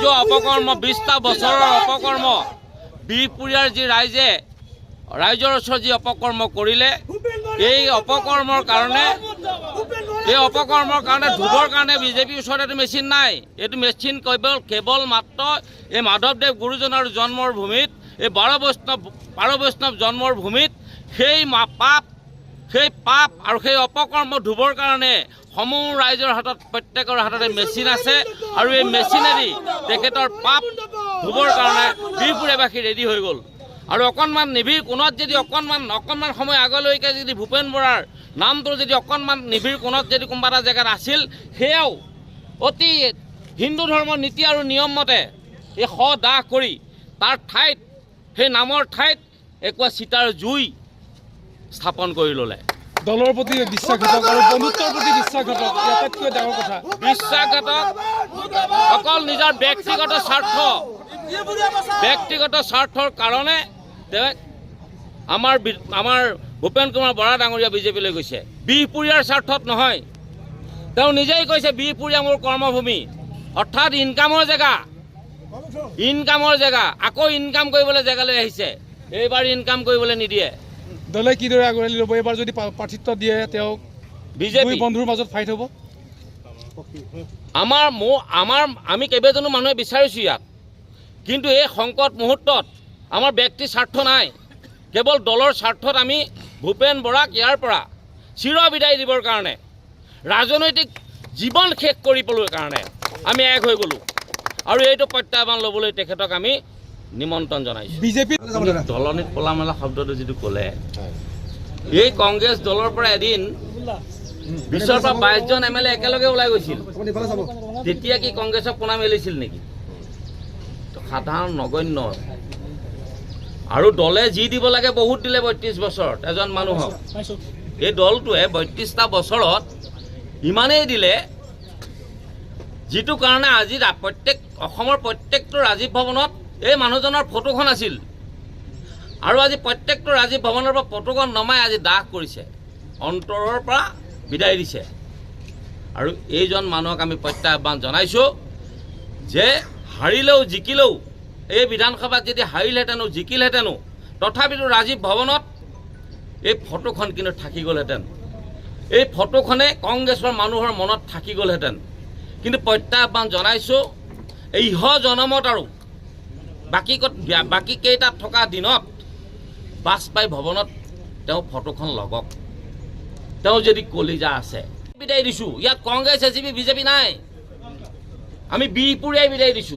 যিটো অপকৰ্ম 20টা বছৰৰ অপকৰ্ম বিহপুৰীয়াৰ যি ৰাইজৰ ওচৰত যি অপকৰ্ম কৰিলে এই অপকৰ্মৰ কাৰণে ধুবৰ কাৰণে বিজেপিৰ ওচৰত এইটো মেচিন নাই। এইটো মেচিন কেৱল মাত্ৰ এই মাধৱদেৱ গুৰুজনাৰ জন্মৰ ভূমিত এই বাৰ বৈষ্ণৱ জন্মৰ ভূমিত সেই পাপ আৰু সেই অপকৰ্ম ধুবৰ কাৰণে সমূহ ৰাইজৰ হাতত প্ৰত্যেকৰ হাততে মেচিন আছে আৰু এই মেচিনেদি তেখেতৰ পাপ ধুবৰ কাৰণে বিহপুৰীয়াবাসী ৰেডি হৈ গ'ল। আৰু অকণমান নিবিড় কোণত যদি অকণমান সময় আগলৈকে যদি ভূপেন বৰাৰ নামটো যদি অকণমান নিবিড় কোণত যদি কোনোবা এটা জেগাত আছিল, সেয়াও অতি হিন্দু ধৰ্মৰ নীতি আৰু নিয়ম মতে এই দাহ কৰি তাৰ ঠাইত সেই নামৰ ঠাইত একোৱা চিতাৰ জুই স্থাপন কৰি ল'লে। দলৰ প্ৰতি বিশ্বাসঘাতক আৰু বন্ধুত্বৰ প্ৰতি বিশ্বাসঘাতক, আটাইতকৈ ডাঙৰ কথা। বিশ্বাসঘাতক অকল নিজৰ ব্যক্তিগত স্বাৰ্থৰ কাৰণে আমাৰ ভূপেন কুমাৰ বৰা ডাঙৰীয়া বিজেপিলৈ গৈছে। বিহপুৰীয়াৰ স্বাৰ্থত নহয়। তেওঁ নিজেই কৈছে বিহপুৰীয়া মোৰ কৰ্মভূমি, অৰ্থাৎ ইনকামৰ জেগা। আকৌ ইনকাম কৰিবলৈ জেগালৈ আহিছে। এইবাৰ ইনকাম কৰিবলৈ নিদিয়ে। দলে কিদৰে আগুৱাই ল'ব? এইবাৰ যদি প্ৰাৰ্থিত্ব দিয়ে তেওঁক বিজেপি বন্ধুৰ মাজত ফাইট হ'ব। আমি কেইবাজনো মানুহে বিচাৰিছোঁ ইয়াত, কিন্তু এই সংকট মুহূৰ্তত আমাৰ ব্যক্তিৰ স্বাৰ্থ নাই। কেৱল দলৰ স্বাৰ্থত আমি ভূপেন বৰাক ইয়াৰ পৰা চিৰ বিদায় দিবৰ কাৰণে, ৰাজনৈতিক জীৱন শেষ কৰিবলৈ কাৰণে আমি এক হৈ গ'লোঁ আৰু এইটো প্ৰত্যাহ্বান ল'বলৈ তেখেতক আমি নিমন্ত্ৰণ জনাইছোঁ। বিজেপি দলনিত পলা মেলা শব্দটো যিটো ক'লে, এই কংগ্ৰেছ দলৰ পৰা এদিন 20ৰ পৰা 22জন MLA একেলগে ওলাই গৈছিল। তেতিয়া কি কংগ্ৰেছক পোনা মেলিছিল নেকি? সাধাৰণ নগণ্য। আৰু দলে যি দিব লাগে বহুত দিলে 32 বছৰত এজন মানুহক। এই দলটোৱে 32টা বছৰত ইমানেই দিলে, যিটো কাৰণে আজি অসমৰ প্ৰত্যেকটো ৰাজীৱ ভৱনত এই মানুহজনৰ ফটোখন আছিল। আৰু আজি প্ৰত্যেকটো ৰাজীৱ ভৱনৰ পৰা ফটোখন নমাই আজি দাহ কৰিছে, অন্তৰৰ পৰা বিদায় দিছে। আৰু এইজন মানুহক আমি প্ৰত্যাহ্বান জনাইছোঁ যে হাৰিলেও জিকিলেও, এই বিধানসভাত যদি হাৰিলহেঁতেনো জিকিলহেঁতেনো, তথাপিতো ৰাজীৱ ভৱনত এই ফটোখন কিন্তু থাকি গ'লহেঁতেন। এই ফটোখনে কংগ্ৰেছৰ মানুহৰ মনত থাকি গ'লহেঁতেন। কিন্তু প্ৰত্যাহ্বান জনাইছোঁ, এই জনমত আৰু বাকী কেইটাত থকা দিনত বাজপাই ভৱনত তেওঁ ফটোখন লগক। তেওঁ যদি কলিজা আছে, বিদায় দিছোঁ। ইয়াত কংগ্ৰেছ SGP বিজেপি নাই, আমি বিহপুৰীয়াই বিদায় দিছোঁ।